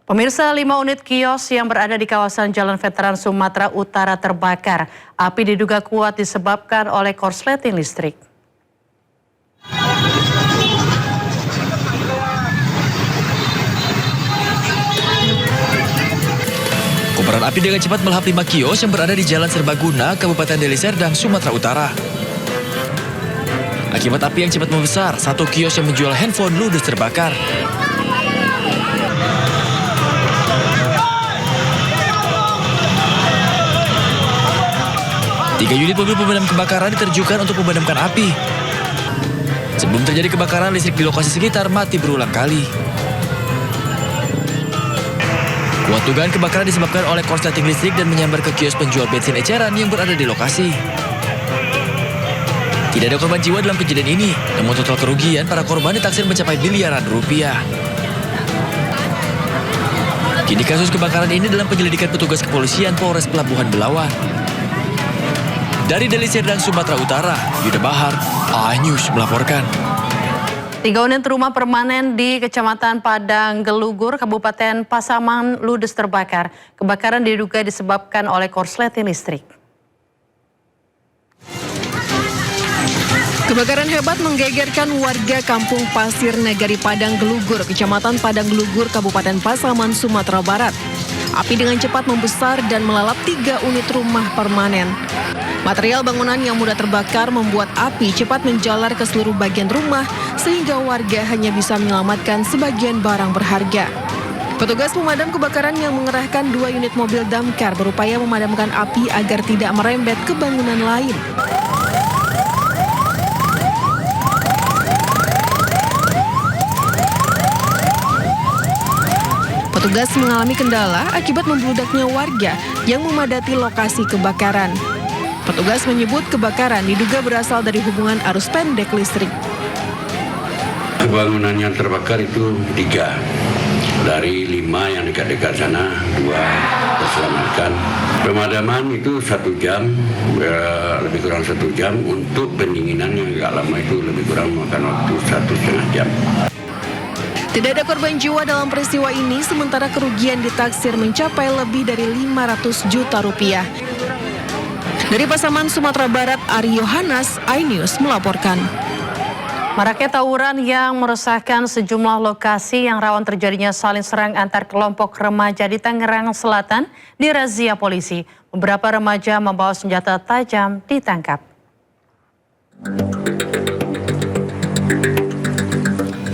Pemirsa, 5 unit kios yang berada di kawasan Jalan Veteran Sumatera Utara terbakar. Api diduga kuat disebabkan oleh korsleting listrik. Kobaran api dengan cepat melahap 5 kios yang berada di Jalan Serbaguna, Kabupaten Deli Serdang, Sumatera Utara. Akibat api yang cepat membesar, 1 kios yang menjual handphone ludes terbakar. Tiga unit mobil pemadam kebakaran diterjunkan untuk memadamkan api. Sebelum terjadi kebakaran, listrik di lokasi sekitar mati berulang kali. Kuat dugaan kebakaran disebabkan oleh korsleting listrik dan menyambar ke kios penjual bensin eceran yang berada di lokasi. Tidak ada korban jiwa dalam kejadian ini, namun total kerugian para korban ditaksir mencapai miliaran rupiah. Kini kasus kebakaran ini dalam penyelidikan petugas kepolisian Polres Pelabuhan Belawan. Dari Deli Serdang, Sumatera Utara, Yuda Bahar, iNews melaporkan. 3 unit rumah permanen di Kecamatan Padang Gelugur, Kabupaten Pasaman ludes terbakar. Kebakaran diduga disebabkan oleh korsleting listrik. Kebakaran hebat menggegerkan warga Kampung Pasir Negari Padang Gelugur, Kecamatan Padang Gelugur, Kabupaten Pasaman, Sumatera Barat. Api dengan cepat membesar dan melalap 3 unit rumah permanen. Material bangunan yang mudah terbakar membuat api cepat menjalar ke seluruh bagian rumah sehingga warga hanya bisa menyelamatkan sebagian barang berharga. Petugas pemadam kebakaran yang mengerahkan 2 unit mobil damkar berupaya memadamkan api agar tidak merembet ke bangunan lain. Petugas mengalami kendala akibat membludaknya warga yang memadati lokasi kebakaran. Petugas menyebut kebakaran diduga berasal dari hubungan arus pendek listrik. Bangunan yang terbakar itu 3. Dari 5 yang dekat-dekat sana, 2 terselamatkan. Pemadaman itu 1 jam, lebih kurang 1 jam. Untuk pendinginan yang agak lama itu lebih kurang memakan waktu 1,5 jam. Tidak ada korban jiwa dalam peristiwa ini, sementara kerugian ditaksir mencapai lebih dari 500 juta rupiah. Dari Pasaman, Sumatera Barat, Ari Yohanes, iNews melaporkan. Maraknya tawuran yang meresahkan sejumlah lokasi yang rawan terjadinya saling serang antar kelompok remaja di Tangerang Selatan dirazia polisi. Beberapa remaja membawa senjata tajam ditangkap.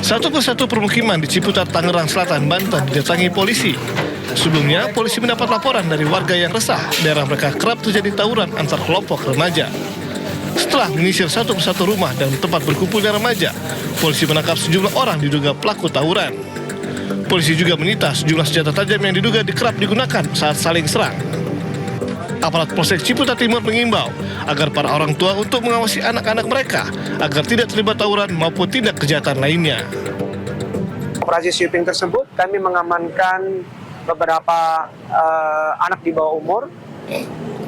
Satu persatu permukiman di Ciputat, Tangerang Selatan, Banten didatangi polisi. Sebelumnya, polisi mendapat laporan dari warga yang resah daerah mereka kerap terjadi tawuran antar kelompok remaja. Setelah menyisir satu persatu rumah dan tempat berkumpulnya remaja, polisi menangkap sejumlah orang diduga pelaku tawuran. Polisi juga menyita sejumlah senjata tajam yang diduga kerap digunakan saat saling serang. Aparat Polsek Ciputat Timur mengimbau agar para orang tua untuk mengawasi anak-anak mereka agar tidak terlibat tawuran maupun tindak kejahatan lainnya. Operasi sweeping tersebut kami mengamankan beberapa anak di bawah umur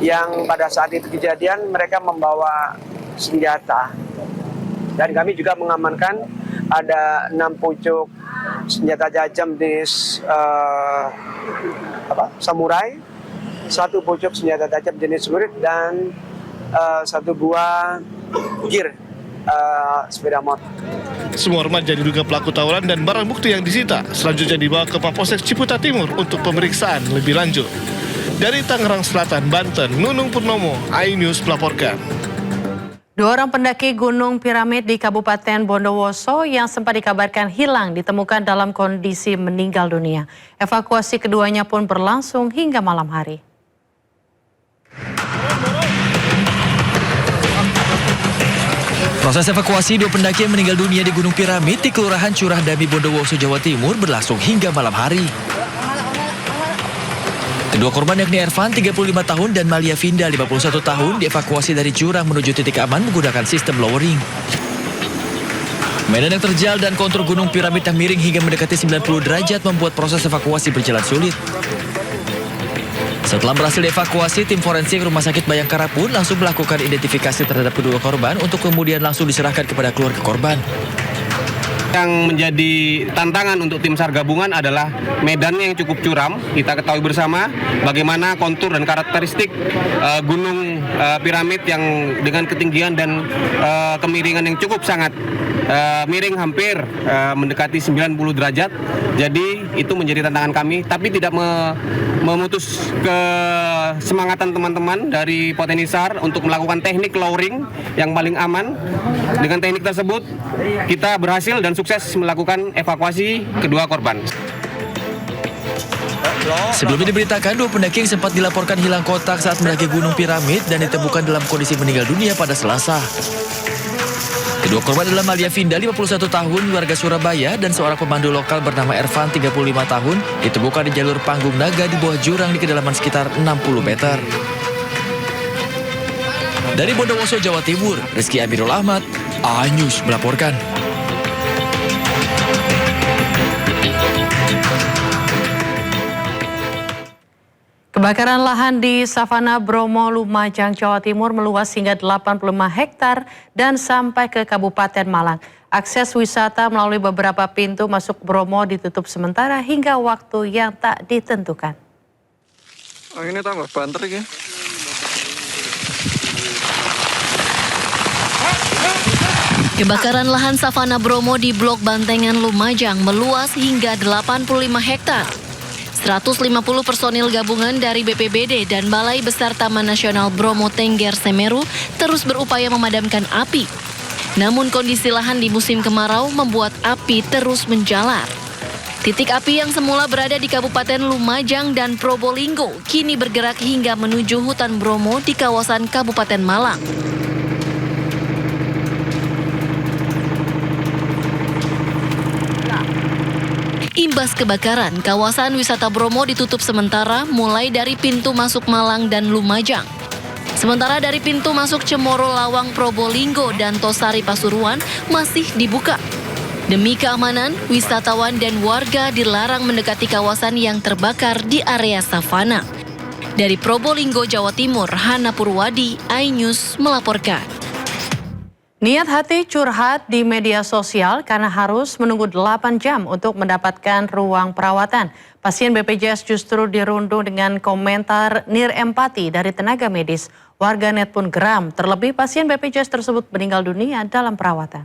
yang pada saat itu kejadian mereka membawa senjata, dan kami juga mengamankan ada 6 pucuk senjata tajam jenis samurai, 1 pucuk senjata tajam jenis celurit, dan 1 buah gear sepeda motor. Semua remaja diduga pelaku tawuran dan barang bukti yang disita selanjutnya dibawa ke Mapolsek Ciputat Timur untuk pemeriksaan lebih lanjut. Dari Tangerang Selatan, Banten, Nunung Purnomo, iNews melaporkan. 2 orang pendaki Gunung Piramid di Kabupaten Bondowoso yang sempat dikabarkan hilang ditemukan dalam kondisi meninggal dunia. Evakuasi keduanya pun berlangsung hingga malam hari. Proses evakuasi 2 pendaki yang meninggal dunia di Gunung Piramid di Kelurahan Curah Dami, Bondowoso, Jawa Timur berlangsung hingga malam hari. Kedua korban yakni Ervan 35 tahun dan Malia Vinda 51 tahun dievakuasi dari jurang menuju titik aman menggunakan sistem lowering. Medan yang terjal dan kontur Gunung Piramid yang miring hingga mendekati 90 derajat membuat proses evakuasi berjalan sulit. Setelah berhasil dievakuasi, tim forensik Rumah Sakit Bayangkara pun langsung melakukan identifikasi terhadap kedua korban untuk kemudian langsung diserahkan kepada keluarga korban. Yang menjadi tantangan untuk tim SAR gabungan adalah medannya yang cukup curam. Kita ketahui bersama bagaimana kontur dan karakteristik gunung piramid yang dengan ketinggian dan kemiringan yang cukup sangat miring, hampir mendekati 90 derajat. Jadi itu menjadi tantangan kami, tapi tidak memutus kesemangatan teman-teman dari Potensi SAR untuk melakukan teknik lowering yang paling aman. Dengan teknik tersebut kita berhasil dan sukses melakukan evakuasi kedua korban. Sebelumnya diberitakan 2 pendaki yang sempat dilaporkan hilang kontak saat mendaki Gunung Piramid dan ditemukan dalam kondisi meninggal dunia pada Selasa. Kedua korban adalah Malia Vinda, 51 tahun, warga Surabaya, dan seorang pemandu lokal bernama Ervan, 35 tahun, ditemukan di jalur Panggung Naga di bawah jurang di kedalaman sekitar 60 meter. Dari Bondowoso, Jawa Timur, Rizky Amirul Ahmad, iNews melaporkan. Kebakaran lahan di Savana Bromo, Lumajang, Jawa Timur meluas hingga 85 hektar dan sampai ke Kabupaten Malang. Akses wisata melalui beberapa pintu masuk Bromo ditutup sementara hingga waktu yang tak ditentukan. Oh, ini tambah banter ya. Kebakaran lahan Savana Bromo di Blok Bantengan, Lumajang meluas hingga 85 hektar. 150 personil gabungan dari BPBD dan Balai Besar Taman Nasional Bromo Tengger Semeru terus berupaya memadamkan api. Namun kondisi lahan di musim kemarau membuat api terus menjalar. Titik api yang semula berada di Kabupaten Lumajang dan Probolinggo kini bergerak hingga menuju hutan Bromo di kawasan Kabupaten Malang. Imbas kebakaran, kawasan wisata Bromo ditutup sementara mulai dari pintu masuk Malang dan Lumajang. Sementara dari pintu masuk Cemoro, Lawang, Probolinggo, dan Tosari, Pasuruan masih dibuka. Demi keamanan, wisatawan dan warga dilarang mendekati kawasan yang terbakar di area savana. Dari Probolinggo, Jawa Timur, Hana Purwadi, iNews melaporkan. Niat hati curhat di media sosial karena harus menunggu 8 jam untuk mendapatkan ruang perawatan. Pasien BPJS justru dirundung dengan komentar nirempati dari tenaga medis. Warganet pun geram, terlebih pasien BPJS tersebut meninggal dunia dalam perawatan.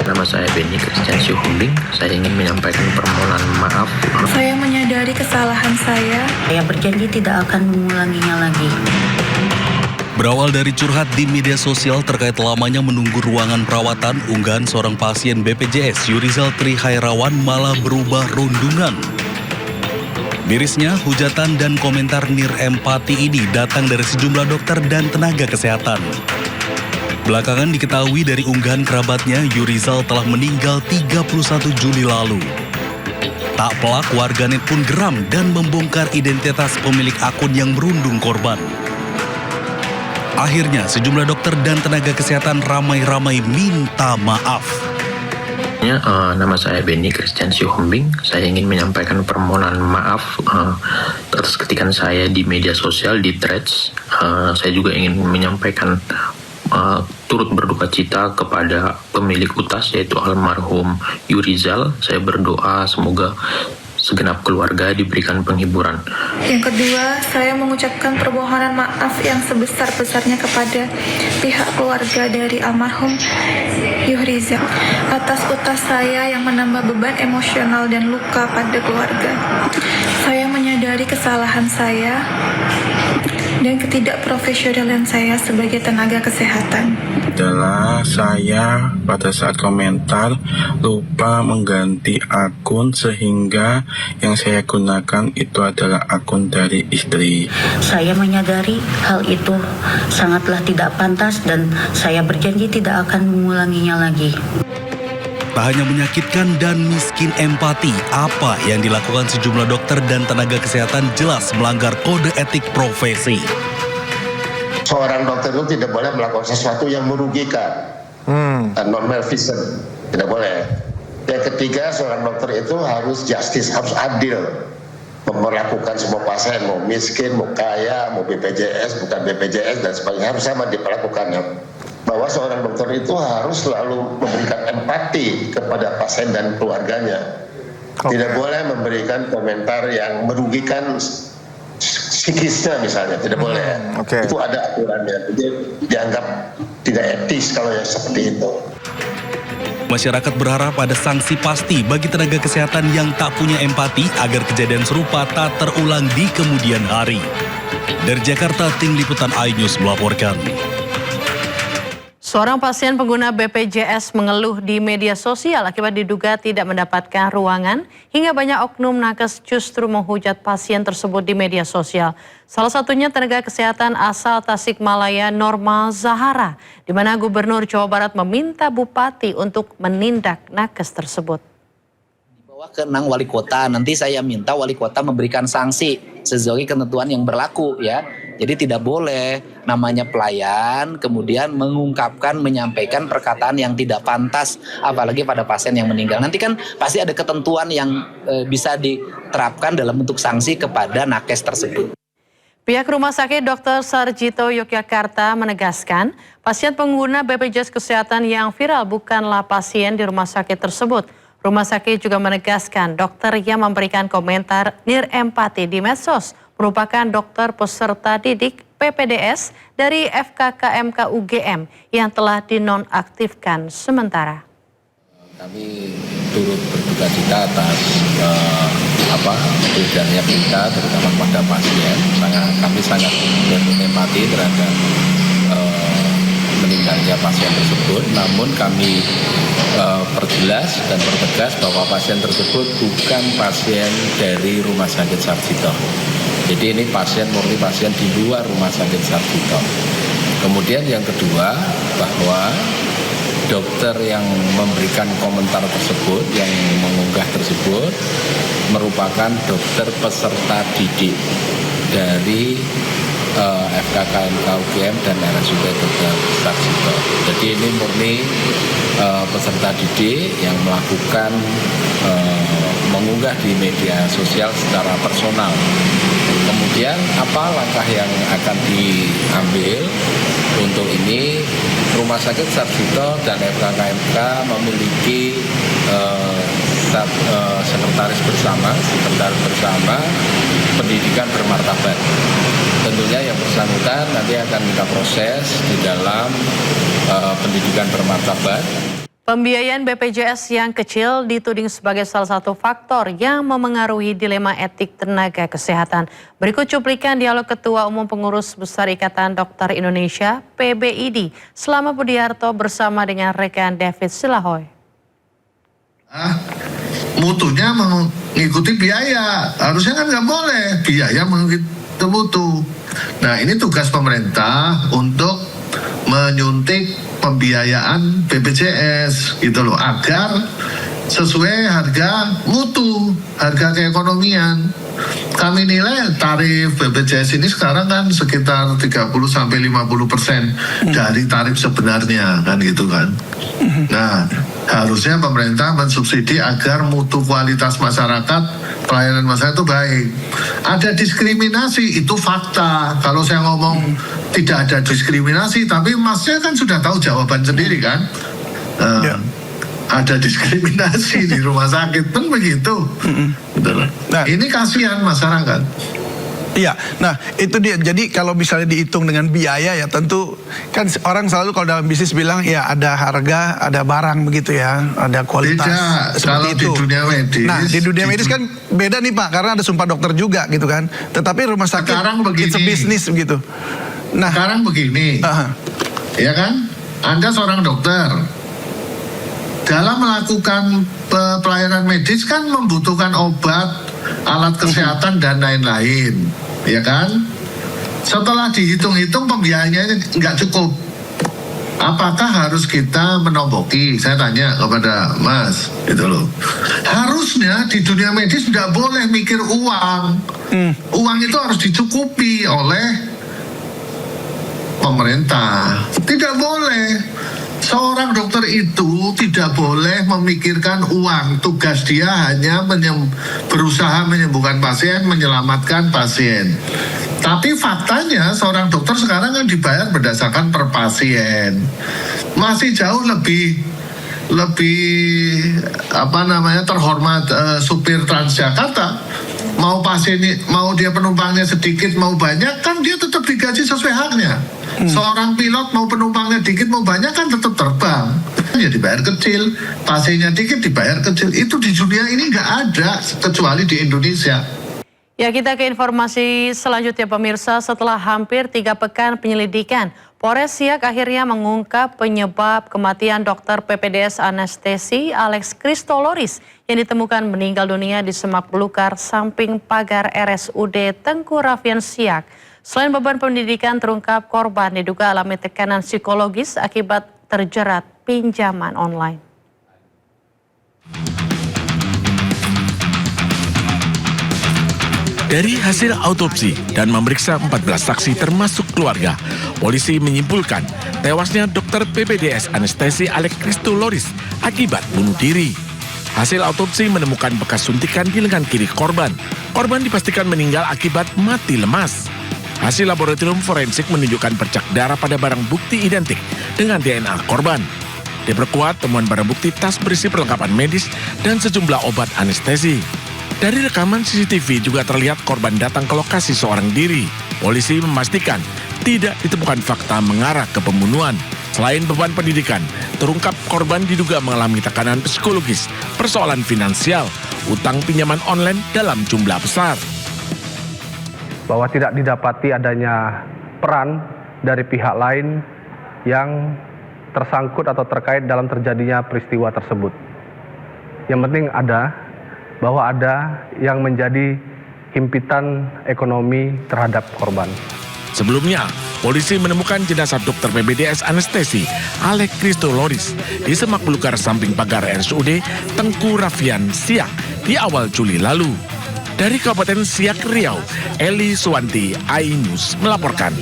Nama saya Benny Christian Syuhumbing. Saya ingin menyampaikan permohonan maaf. Saya menyadari kesalahan saya. Saya berjanji tidak akan mengulanginya lagi. Berawal dari curhat di media sosial terkait lamanya menunggu ruangan perawatan, unggahan seorang pasien BPJS Yurizal Trihairawan malah berubah rundungan. Mirisnya, hujatan dan komentar nirempati ini datang dari sejumlah dokter dan tenaga kesehatan. Belakangan diketahui dari unggahan kerabatnya, Yurizal telah meninggal 31 Juli lalu. Tak pelak, warganet pun geram dan membongkar identitas pemilik akun yang merundung korban. Akhirnya, sejumlah dokter dan tenaga kesehatan ramai-ramai minta maaf. Nama saya Benny Christian Syuhumbing. Saya ingin menyampaikan permohonan maaf atas ketikan saya di media sosial, di Threads. Saya juga ingin menyampaikan turut berduka cita kepada pemilik utas, yaitu almarhum Yurizal. Saya berdoa semoga segenap keluarga diberikan penghiburan. Yang kedua, saya mengucapkan permohonan maaf yang sebesar-besarnya kepada pihak keluarga dari almarhum Yurizal atas utas saya yang menambah beban emosional dan luka pada keluarga. Saya menyadari kesalahan saya dan ketidakprofesionalan saya sebagai tenaga kesehatan. Adalah saya pada saat komentar lupa mengganti akun sehingga yang saya gunakan itu adalah akun dari istri. Saya menyadari hal itu sangatlah tidak pantas dan saya berjanji tidak akan mengulanginya lagi. Tak hanya menyakitkan dan miskin empati, apa yang dilakukan sejumlah dokter dan tenaga kesehatan jelas melanggar kode etik profesi. Seorang dokter itu tidak boleh melakukan sesuatu yang merugikan, non-malfeasant, tidak boleh. Yang ketiga, seorang dokter itu harus justice, harus adil, memperlakukan semua pasien, mau miskin, mau kaya, mau BPJS, bukan BPJS dan sebagainya, harus sama diperlakukannya. bahwa seorang dokter itu harus selalu memberikan empati kepada pasien dan keluarganya. Tidak boleh memberikan komentar yang merugikan psikisnya misalnya, tidak boleh. Itu ada aturannya. Jadi dianggap tidak etis kalau yang seperti itu. Masyarakat berharap ada sanksi pasti bagi tenaga kesehatan yang tak punya empati agar kejadian serupa tak terulang di kemudian hari. Dari Jakarta, Tim Liputan iNews melaporkan. Seorang pasien pengguna BPJS mengeluh di media sosial akibat diduga tidak mendapatkan ruangan hingga banyak oknum nakes justru menghujat pasien tersebut di media sosial. Salah satunya tenaga kesehatan asal Tasikmalaya Norma Zahara, di mana Gubernur Jawa Barat meminta Bupati untuk menindak nakes tersebut. Ke Nang Wali Kota, nanti saya minta Wali Kota memberikan sanksi sesuai ketentuan yang berlaku ya. Jadi tidak boleh namanya pelayan kemudian mengungkapkan, menyampaikan perkataan yang tidak pantas apalagi pada pasien yang meninggal. Nanti kan pasti ada ketentuan yang bisa diterapkan dalam bentuk sanksi kepada nakes tersebut. Pihak Rumah Sakit Dr. Sarjito Yogyakarta menegaskan pasien pengguna BPJS Kesehatan yang viral bukanlah pasien di rumah sakit tersebut. Rumah sakit juga menegaskan dokter yang memberikan komentar nirempati di medsos merupakan dokter peserta didik PPDS dari FKKMK UGM yang telah dinonaktifkan sementara. Kami turut berduka cita atas beredarnya berita terutama pada pasien. Kami sangat berempati terhadap meninggalnya pasien tersebut, namun kami perjelas dan pertegas bahwa pasien tersebut bukan pasien dari Rumah Sakit Sarjito. Jadi ini murni pasien di luar Rumah Sakit Sarjito. Kemudian yang kedua, bahwa dokter yang memberikan komentar tersebut, yang mengunggah tersebut, merupakan dokter peserta didik dari FKKMK UGM dan RSUD Dr. Sarjito. Jadi ini murni peserta didik yang melakukan mengunggah di media sosial secara personal. Kemudian apa langkah yang akan diambil untuk ini? Rumah Sakit Sarjito dan FKKMK memiliki sekretaris bersama pendidikan bermartabat. Tentunya yang bersangkutan nanti akan kita proses di dalam pendidikan bermartabat. Pembiayaan BPJS yang kecil dituding sebagai salah satu faktor yang memengaruhi dilema etik tenaga kesehatan. Berikut cuplikan dialog Ketua Umum Pengurus Besar Ikatan Dokter Indonesia PBID Slama Budiarto bersama dengan rekan David Silahoy. Mutunya mengikuti biaya, harusnya kan nggak boleh biaya mengikuti mutu. Nah ini tugas pemerintah untuk menyuntik pembiayaan BPJS gitu loh, agar sesuai harga mutu, harga keekonomian. Kami nilai tarif BPJS ini sekarang kan sekitar 30-50% dari tarif sebenarnya kan gitu kan. Nah harusnya pemerintah mensubsidi agar mutu kualitas masyarakat, pelayanan masyarakat itu baik. Ada diskriminasi, itu fakta. Kalau saya ngomong tidak ada diskriminasi, tapi masnya kan sudah tahu jawaban sendiri kan. Ada diskriminasi di rumah sakit, kan begitu. Nah, ini kasihan masyarakat. Iya, nah itu dia. Jadi kalau misalnya dihitung dengan biaya ya tentu kan orang selalu kalau dalam bisnis bilang ya ada harga, ada barang begitu ya, ada kualitas. Beda, seperti kalau itu. Di dunia medis. Nah di dunia medis kan beda nih Pak, karena ada sumpah dokter juga gitu kan. Tetapi rumah sakit it's a business begitu. Nah sekarang begini, ya kan, Anda seorang dokter. Dalam melakukan pelayanan medis kan membutuhkan obat, alat kesehatan dan lain-lain, ya kan? Setelah dihitung-hitung pembiayaannya nggak cukup. Apakah harus kita menomboki? Saya tanya kepada Mas, gitu loh. Harusnya di dunia medis tidak boleh mikir uang. Uang itu harus dicukupi oleh pemerintah. Tidak boleh. Seorang dokter itu tidak boleh memikirkan uang. Tugas dia hanya berusaha menyembuhkan pasien, menyelamatkan pasien. Tapi faktanya seorang dokter sekarang kan dibayar berdasarkan per pasien. Masih jauh lebih terhormat supir Transjakarta. Mau dia penumpangnya sedikit mau banyak kan dia tetap digaji sesuai haknya. Seorang pilot mau penumpangnya dikit mau banyak kan tetap terbang. Ya dibayar kecil, pasiennya dikit dibayar kecil. Itu di dunia ini nggak ada kecuali di Indonesia. Ya, kita ke informasi selanjutnya pemirsa. Setelah hampir 3 pekan penyelidikan, Polres Siak akhirnya mengungkap penyebab kematian dokter PPDS anestesi Alex Kristoloris yang ditemukan meninggal dunia di semak belukar samping pagar RSUD Tengku Rafian Siak. Selain beban pendidikan, terungkap korban diduga alami tekanan psikologis akibat terjerat pinjaman online. Dari hasil autopsi dan memeriksa 14 saksi termasuk keluarga, polisi menyimpulkan tewasnya dokter PPDS anestesi Alex Kristoloris akibat bunuh diri. Hasil autopsi menemukan bekas suntikan di lengan kiri korban. Korban dipastikan meninggal akibat mati lemas. Hasil laboratorium forensik menunjukkan bercak darah pada barang bukti identik dengan DNA korban. Diperkuat temuan barang bukti tas berisi perlengkapan medis dan sejumlah obat anestesi. Dari rekaman CCTV juga terlihat korban datang ke lokasi seorang diri. Polisi memastikan tidak ditemukan fakta mengarah ke pembunuhan. Selain beban pendidikan, terungkap korban diduga mengalami tekanan psikologis, persoalan finansial, utang pinjaman online dalam jumlah besar. Bahwa tidak didapati adanya peran dari pihak lain yang tersangkut atau terkait dalam terjadinya peristiwa tersebut. Yang penting bahwa ada yang menjadi himpitan ekonomi terhadap korban. Sebelumnya, polisi menemukan jenazah dokter PPDS anestesi Alex Kristoloris di semak belukar samping pagar RSUD Tengku Rafian Siak di awal Juli lalu. Dari Kabupaten Siak, Riau, Eli Suwanti, iNews melaporkan.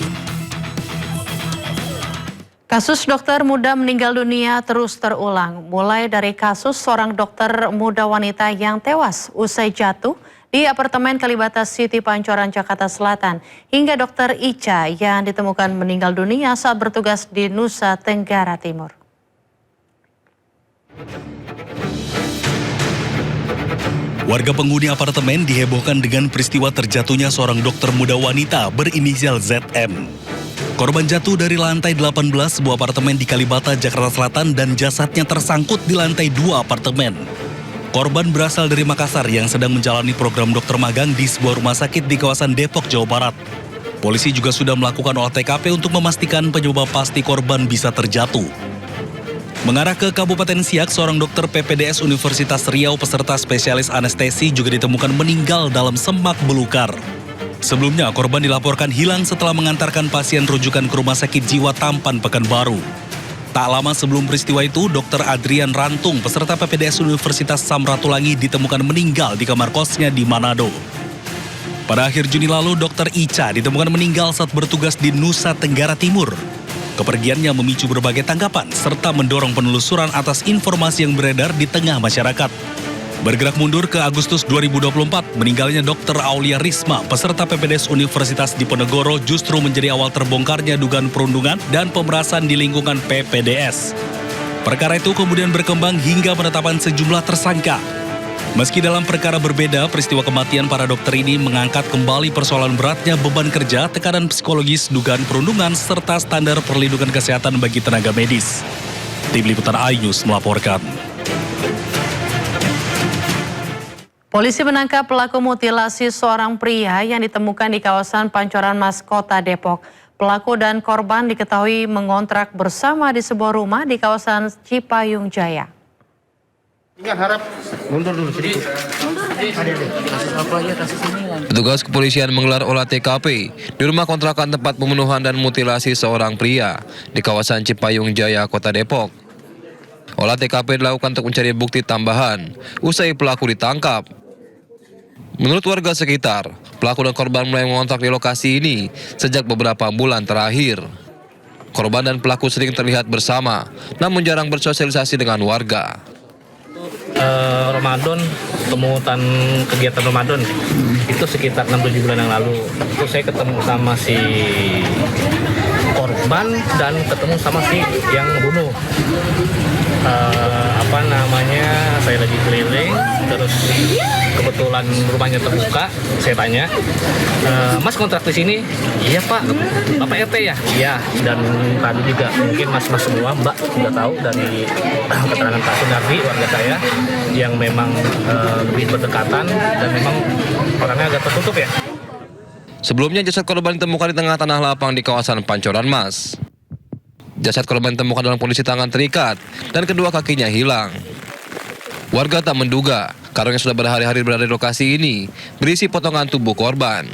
Kasus dokter muda meninggal dunia terus terulang, mulai dari kasus seorang dokter muda wanita yang tewas usai jatuh di apartemen Kalibata City, Pancoran, Jakarta Selatan, hingga dokter Ica yang ditemukan meninggal dunia saat bertugas di Nusa Tenggara Timur. Warga penghuni apartemen dihebohkan dengan peristiwa terjatuhnya seorang dokter muda wanita berinisial ZM. Korban jatuh dari lantai 18 sebuah apartemen di Kalibata, Jakarta Selatan dan jasadnya tersangkut di lantai 2 apartemen. Korban berasal dari Makassar yang sedang menjalani program dokter magang di sebuah rumah sakit di kawasan Depok, Jawa Barat. Polisi juga sudah melakukan olah TKP untuk memastikan penyebab pasti korban bisa terjatuh. Mengarah ke Kabupaten Siak, seorang dokter PPDS Universitas Riau peserta spesialis anestesi juga ditemukan meninggal dalam semak belukar. Sebelumnya, korban dilaporkan hilang setelah mengantarkan pasien rujukan ke Rumah Sakit Jiwa Tampan, Pekanbaru. Tak lama sebelum peristiwa itu, Dr. Adrian Rantung, peserta PPDS Universitas Samratulangi, ditemukan meninggal di kamar kosnya di Manado. Pada akhir Juni lalu, Dr. Ica ditemukan meninggal saat bertugas di Nusa Tenggara Timur. Kepergiannya memicu berbagai tanggapan, serta mendorong penelusuran atas informasi yang beredar di tengah masyarakat. Bergerak mundur ke Agustus 2024, meninggalnya Dr. Aulia Risma, peserta PPDS Universitas Diponegoro, justru menjadi awal terbongkarnya dugaan perundungan dan pemerasan di lingkungan PPDS. Perkara itu kemudian berkembang hingga penetapan sejumlah tersangka. Meski dalam perkara berbeda, peristiwa kematian para dokter ini mengangkat kembali persoalan beratnya beban kerja, tekanan psikologis, dugaan perundungan, serta standar perlindungan kesehatan bagi tenaga medis. Tim Liputan iNews melaporkan. Polisi menangkap pelaku mutilasi seorang pria yang ditemukan di kawasan Pancoran Mas, Kota Depok. Pelaku dan korban diketahui mengontrak bersama di sebuah rumah di kawasan Cipayung Jaya. Ingat harap mundur dulu sedikit. Petugas kepolisian menggelar olah TKP di rumah kontrakan tempat pembunuhan dan mutilasi seorang pria di kawasan Cipayung Jaya, Kota Depok. Olah TKP dilakukan untuk mencari bukti tambahan usai pelaku ditangkap. Menurut warga sekitar, pelaku dan korban mulai mengontrak di lokasi ini sejak beberapa bulan terakhir. Korban dan pelaku sering terlihat bersama, namun jarang bersosialisasi dengan warga. Ramadan, pemungutan kegiatan Ramadan itu sekitar 6-7 bulan yang lalu. Itu saya ketemu sama si korban dan ketemu sama si yang bunuh. Saya lagi keliling, terus kebetulan rumahnya terbuka. Saya tanya, Mas kontrak di sini? Iya Pak, Bapak RT ya? Iya. Dan tadi juga mungkin mas-mas semua, Mbak sudah tahu dari keterangan Pak Sunardi, warga saya yang memang lebih berdekatan dan memang orangnya agak tertutup ya. Sebelumnya jasad korban ditemukan di tengah tanah lapang di kawasan Pancoran Mas. Jasad korban ditemukan dalam kondisi tangan terikat dan kedua kakinya hilang. Warga tak menduga karung yang sudah berhari-hari berada di lokasi ini berisi potongan tubuh korban.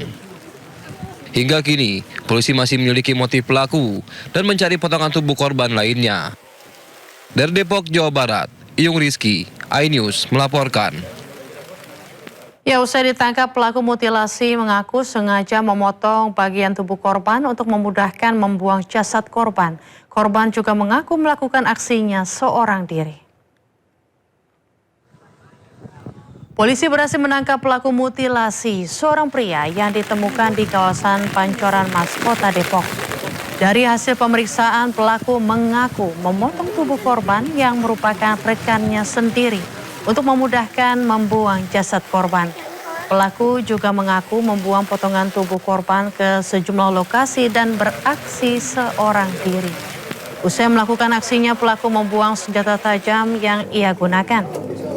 Hingga kini, polisi masih menyelidiki motif pelaku dan mencari potongan tubuh korban lainnya. Dari Depok, Jawa Barat, Iyung Rizky, iNews melaporkan. Ya, usai ditangkap, pelaku mutilasi mengaku sengaja memotong bagian tubuh korban untuk memudahkan membuang jasad korban. Korban juga mengaku melakukan aksinya seorang diri. Polisi berhasil menangkap pelaku mutilasi, seorang pria yang ditemukan di kawasan Pancoran Mas, Kota Depok. Dari hasil pemeriksaan, pelaku mengaku memotong tubuh korban yang merupakan rekannya sendiri untuk memudahkan membuang jasad korban. Pelaku juga mengaku membuang potongan tubuh korban ke sejumlah lokasi dan beraksi seorang diri. Usai melakukan aksinya, pelaku membuang senjata tajam yang ia gunakan.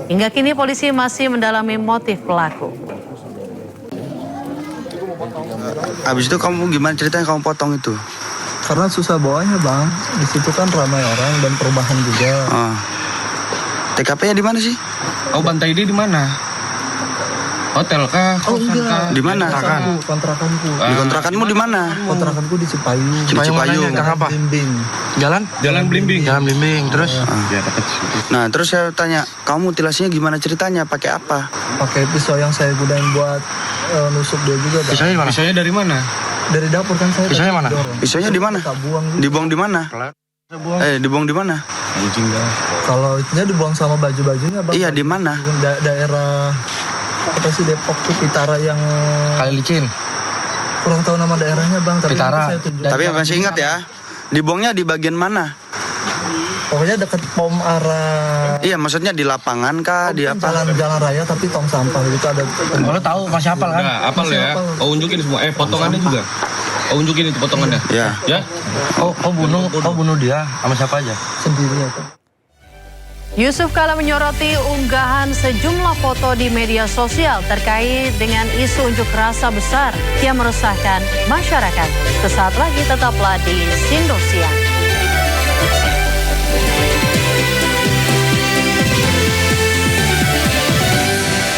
Hingga kini polisi masih mendalami motif pelaku. Habis itu kamu gimana ceritanya kamu potong itu? Karena susah bawanya bang, di situ kan ramai orang dan perumahan juga. TKP-nya di mana sih? Oh bantai dia di mana? Hotel kah? Oh enggak. Di mana? Kontrakanku. Di kontrakanmu di mana? Kontrakanku di Cipayung. Cipayung. Apa? Blimbing. Jalan Blimbing. Jalan Blimbing. Terus? Nah, terus saya tanya, kamu mutilasinya gimana ceritanya? Pakai apa? Pakai pisau yang saya gunain buat nusuk dia juga. Pisaunya di mana? Pisaunya dari mana? Dari dapur kan saya. Pisaunya mana? Pisaunya di mana? Dibuang di mana? Dibuang di mana? Kalau itunya dibuang sama baju-bajunya bang. Iya, di mana? Daerah apa sih Depok tuh Pitara yang Kali Licin. Kurang tahu nama daerahnya bang. Pitara. Tapi masih ingat ya? Dibuangnya di bagian mana? Pokoknya dekat pom arah. Iya, maksudnya di lapangan kah? Di apa? Jalan raya tapi tong sampah itu ada. Kalau tahu masih hafal kan? Hafal ya. Oh unjukin semua. Potongannya juga. Oh unjukin itu potongannya. Iya. Ya. Oh bunuh dia sama siapa aja? Sendiri aku. Yusuf Kala menyoroti unggahan sejumlah foto di media sosial terkait dengan isu unjuk rasa besar yang meresahkan masyarakat. Sesaat lagi tetaplah di Sindo Siang.